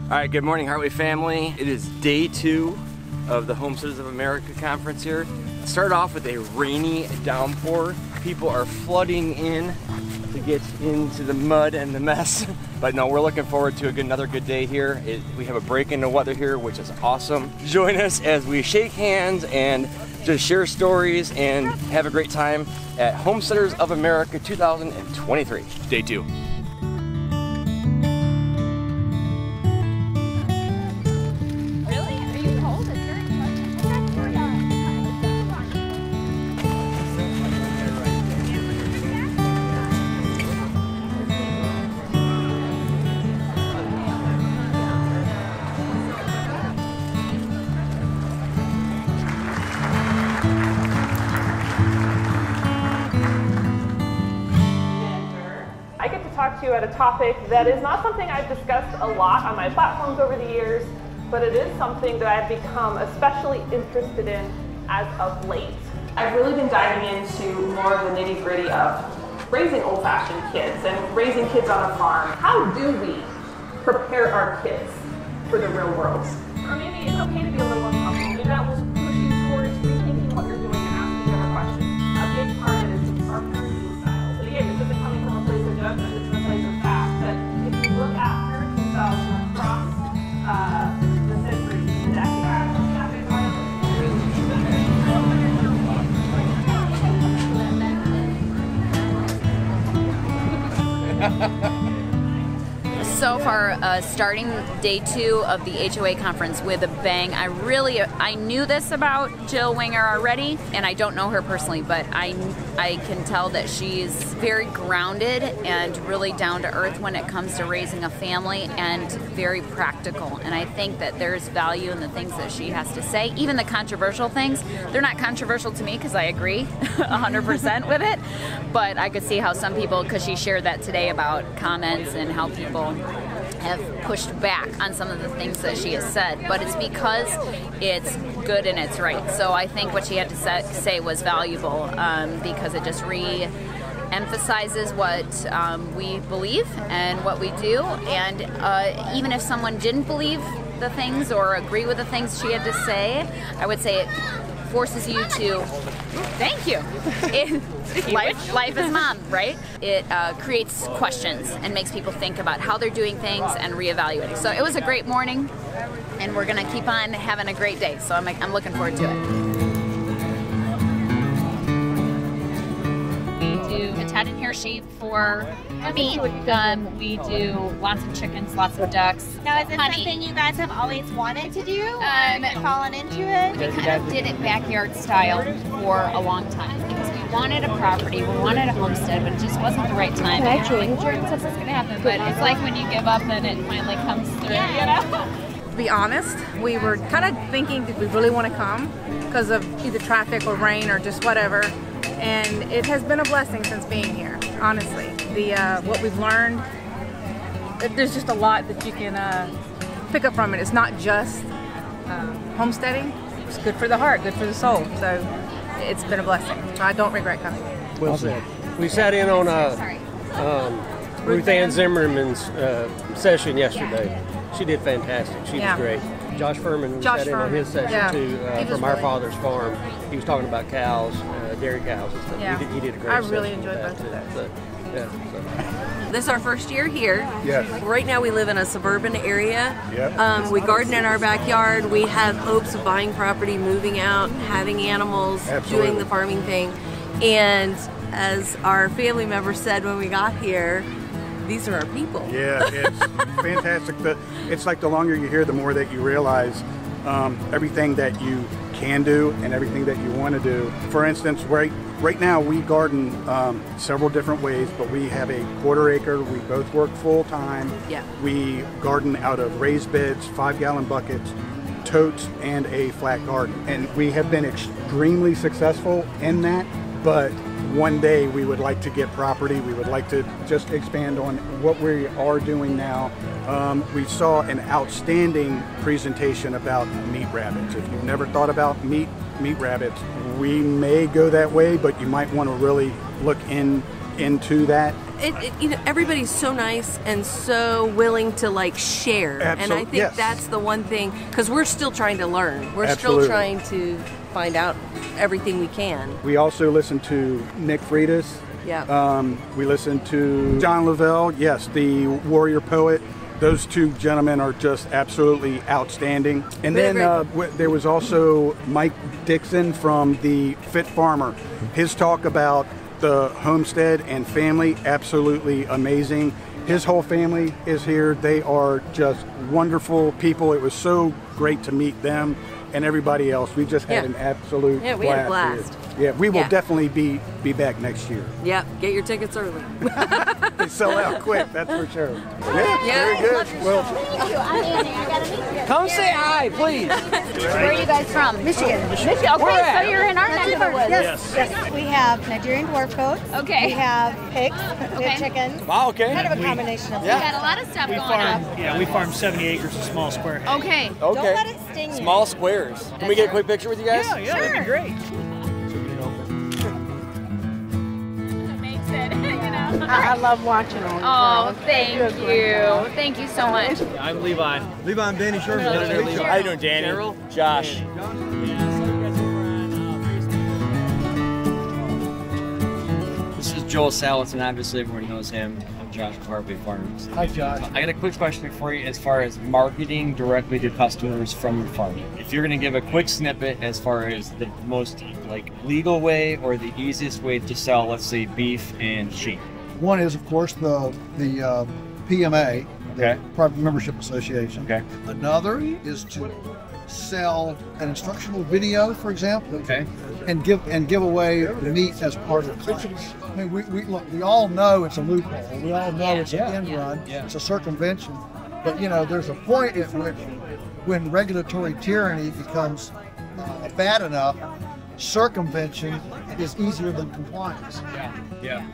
Alright, good morning Heartway family. It is day 2 of the Homesteaders of America conference here. It started off with a rainy downpour. People are flooding in to get into the mud and the mess. But no, we're looking forward to another good day here. We have a break in the weather here, which is awesome. Join us as we shake hands and just share stories and have a great time at Homesteaders of America 2023, day 2. Talk to you at a topic that is not something I've discussed a lot on my platforms over the years, but it is something that I've become especially interested in as of late. I've really been diving into more of the nitty-gritty of raising old-fashioned kids and raising kids on a farm. How do we prepare our kids for the real world? Or maybe it's okay to be a little uncomfortable. Maybe that will push you towards rethinking what you're doing and asking better questions. A big part of it is our parenting styles. And again, this isn't coming from a place of judgment, it's from a place of fact. But if you look at parenting styles across the centuries, the decades, So far, starting day 2 of the HOA conference with a bang. I knew this about Jill Winger already, and I don't know her personally, but I can tell that she's very grounded and really down to earth when it comes to raising a family, and very practical. And I think that there's value in the things that she has to say. Even the controversial things, they're not controversial to me because I agree 100% with it, but I could see how some people, because she shared that today about comments and how people have pushed back on some of the things that she has said, but it's because it's good and it's right. So I think what she had to say was valuable because it just emphasizes what we believe and what we do, and even if someone didn't believe the things or agree with the things she had to say, I would say it forces you to, thank you. Life is mom, right? It creates questions and makes people think about how they're doing things and reevaluating. So it was a great morning, and we're gonna keep on having a great day. So I'm looking forward to it. We do a tat and hair shave for meat. We do lots of chickens, lots of ducks. Now, is this something you guys have always wanted to do? Fallen into it? We kind of did it backyard style for a long time because we wanted a property, we wanted a homestead, but it just wasn't the right time. Actually, like, Jordan says it's going to happen, but it's like when you give up and it finally comes through, you know? To be honest, we were kind of thinking, did we really want to come because of either traffic or rain or just whatever. And it has been a blessing since being here, honestly. What we've learned, there's just a lot that you can pick up from it. It's not just homesteading. It's good for the heart, good for the soul. So it's been a blessing. So I don't regret coming. Well said. We sat in on Ruth Ann Zimmerman's session yesterday. She did fantastic. She was great. Josh Furman sat in on his session too from Our Father's Farm. He was talking about cows, dairy cows and stuff. Yeah. He did a great I session really enjoyed with both of that, those. too. So. This is our first year here. Yes. Right now we live in a suburban area. Yep. We garden in our backyard. We have hopes of buying property, moving out, having animals, doing the farming thing. And as our family member said when we got here, these are our people. Yeah, it's fantastic. It's like the longer you're here, the more that you realize everything that you can do and everything that you want to do. For instance, right now we garden several different ways, but we have a 1/4 acre. We both work full time. Yeah. We garden out of raised beds, 5-gallon buckets, totes, and a flat garden. And we have been extremely successful in that, but one day we would like to get property. We would like to just expand on what we are doing now. We saw an outstanding presentation about meat rabbits. If you've never thought about meat rabbits, we may go that way, but you might want to really look into that. you know, everybody's so nice and so willing to like share. And I think that's the one thing, because we're still trying to learn. We're still trying to find out everything we can. We also listen to Nick Freitas. Yeah. We listen to John Lavelle, yes, the warrior poet. Those two gentlemen are just absolutely outstanding. And then there was also Mike Dixon from the Fit Farmer. His talk about the homestead and family, absolutely amazing. His whole family is here. They are just wonderful people. It was so great to meet them and everybody else. We just had an absolute blast. We had a blast. Yeah, we will definitely be back next year. Yeah, get your tickets early. They sell out quick, that's for sure. Yeah, very good. Well, Thank you. I'm Annie. I got to meet you. Come say hi, please. Where are you guys from? Michigan. Michigan. Okay, so you're in our neck of the woods. Yes. We have Nigerian dwarf goats. Okay. We have pigs. We have chickens. Wow, okay. Kind of a combination of We got a lot of stuff going on. Yeah, we farm 70 acres of small square. Okay. Okay. Don't let it sting you. Small squares. Can we get a quick picture with you guys? Yeah, that'd be great. I love watching them. Oh, thank you. Thank you so much. I'm Levi. Levi and Danny Sherman. How you doing, Danny? Cheryl? Josh. This is Joel Salatin, obviously everyone knows him. I'm Josh with Heartway Farms. Hi, Josh. I got a quick question for you as far as marketing directly to customers from your farm. If you're going to give a quick snippet as far as the most legal way or the easiest way to sell, let's say, beef and sheep. One is, of course, the PMA, Okay. Private Membership Association. Okay. Another is to sell an instructional video, for example, Okay. and give away the meat as part of the class. I mean, we all know it's a loophole. We all know it's an end run. Yeah. It's a circumvention. But you know, there's a point at which, when regulatory tyranny becomes bad enough, circumvention is easier than compliance. Yeah.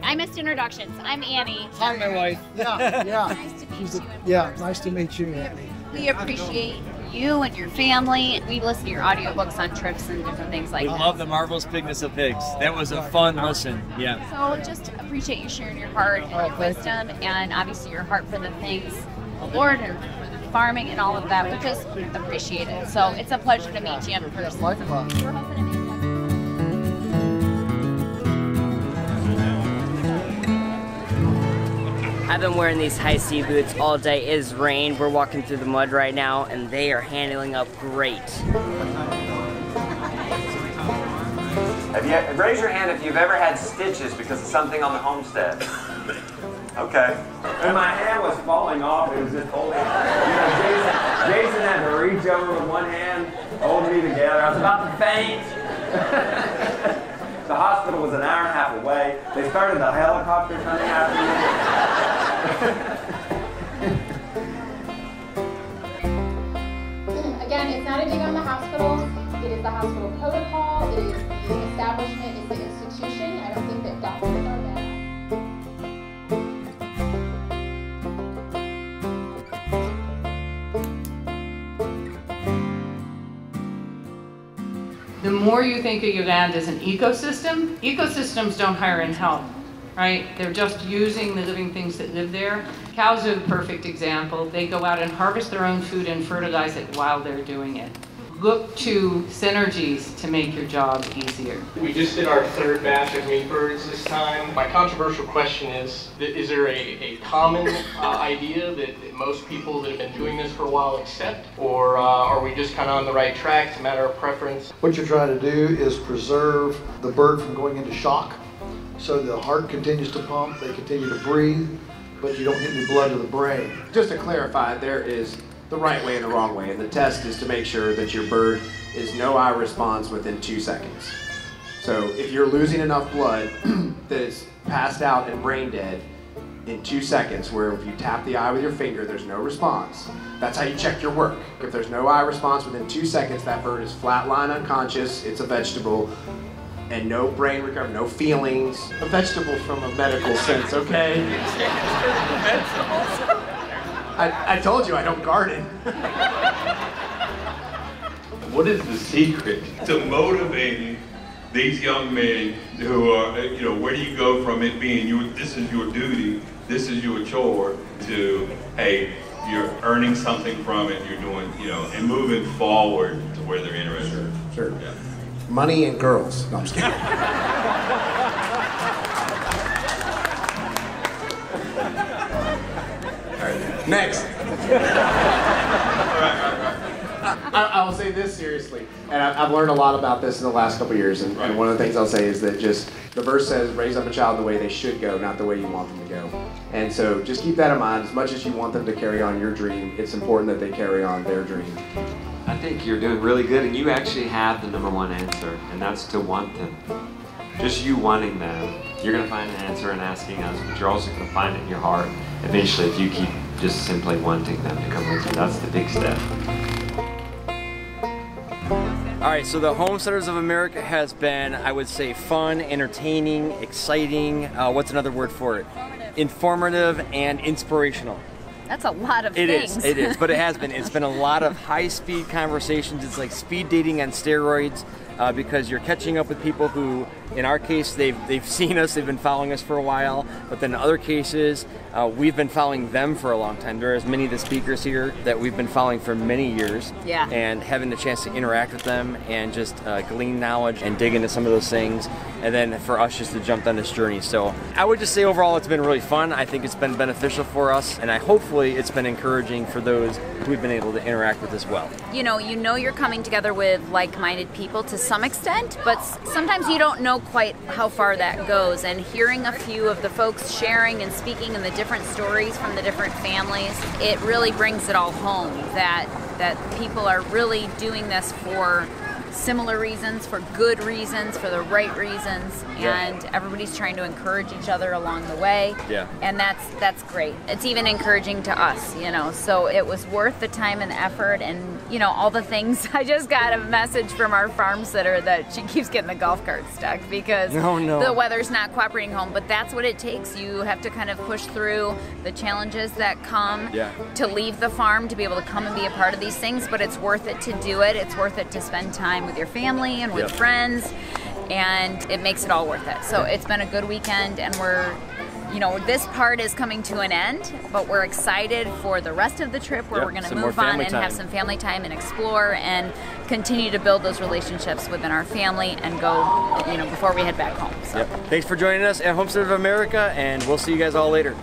I missed introductions. I'm Annie. Hi, my wife. Yeah. Nice to meet you. Yeah, nice to meet you, Annie. We appreciate you and your family. We listen to your audiobooks on trips and different things like We that. love the marvelous pigness of pigs. That was a fun listen. Yeah. So just appreciate you sharing your heart and your wisdom, and obviously your heart for the things the Lord and for farming and all of that. We just appreciate it. So it's a pleasure to meet you in person. We're hoping to meet you. I've been wearing these high sea boots all day. It is rain. We're walking through the mud right now, and they are handling up great. Raise your hand if you've ever had stitches because of something on the homestead. Okay. And my hand was falling off. It was just holding. Jason had to reach over with one hand, hold me together. I was about to faint. The hospital was an hour and a half away. They started the helicopter coming after me. Again, it's not a dig on the hospital. It is the hospital protocol. It is the establishment. It's the institution. I don't think that doctors are bad. The more you think of your land as an ecosystem, ecosystems don't hire and help, right? They're just using the living things that live there. Cows are the perfect example. They go out and harvest their own food and fertilize it while they're doing it. Look to synergies to make your job easier. We just did our third batch of meat birds this time. My controversial question is there a common idea that most people that have been doing this for a while accept? Or are we just kind of on the right track? It's a matter of preference? What you're trying to do is preserve the bird from going into shock. So the heart continues to pump, they continue to breathe, but you don't get any blood to the brain. Just to clarify, there is the right way and the wrong way, and the test is to make sure that your bird is no eye response within 2 seconds. So if you're losing enough blood that it's passed out and brain dead in 2 seconds, where if you tap the eye with your finger, there's no response, that's how you check your work. If there's no eye response within 2 seconds, that bird is flatline unconscious, it's a vegetable, and no brain recovery, no feelings. A vegetable from a medical sense, okay? I told you I don't garden. What is the secret to motivating these young men who are, you know, where do you go from it being this is your duty, this is your chore, to, hey, you're earning something from it, you're doing, you know, and moving forward to where they're interested. Sure. Yeah. Money and girls. No, I'm just kidding. All right, next. I will say this seriously, and I've learned a lot about this in the last couple of years, and one of the things I'll say is that just the verse says, raise up a child the way they should go, not the way you want them to go. And so just keep that in mind. As much as you want them to carry on your dream, it's important that they carry on their dream. I think you're doing really good, and you actually have the #1 answer, and that's to want them. Just you wanting them. You're going to find an answer in asking us, but you're also going to find it in your heart eventually if you keep just simply wanting them to come with you. That's the big step. All right, so the Homesteaders of America has been, I would say, fun, entertaining, exciting. What's another word for it? Informative and inspirational. That's a lot of things. It is, but it has been. It's been a lot of high-speed conversations. It's like speed dating on steroids because you're catching up with people who, in our case, they've seen us, they've been following us for a while, but then in other cases, we've been following them for a long time. There are as many of the speakers here that we've been following for many years, yeah. And having the chance to interact with them and just glean knowledge and dig into some of those things, and then for us just to jump on this journey. So I would just say overall it's been really fun. I think it's been beneficial for us, and hopefully it's been encouraging for those who we've been able to interact with as well. You know you're coming together with like-minded people to some extent, but sometimes you don't know quite how far that goes, and hearing a few of the folks sharing and speaking and the different stories from the different families, it really brings it all home that people are really doing this for similar reasons, for good reasons, for the right reasons, and everybody's trying to encourage each other along the way. Yeah. And that's great. It's even encouraging to us, so it was worth the time and effort and, all the things. I just got a message from our farm sitter that she keeps getting the golf cart stuck because the weather's not cooperating home, but that's what it takes. You have to kind of push through the challenges that come to leave the farm, to be able to come and be a part of these things, but it's worth it to do it. It's worth it to spend time with your family and with friends, and it makes it all worth it. So it's been a good weekend, and we're, this part is coming to an end, but we're excited for the rest of the trip where we're going to move on and have some family time and explore and continue to build those relationships within our family and go, before we head back home. So. Thanks for joining us at Homesteaders of America, and we'll see you guys all later.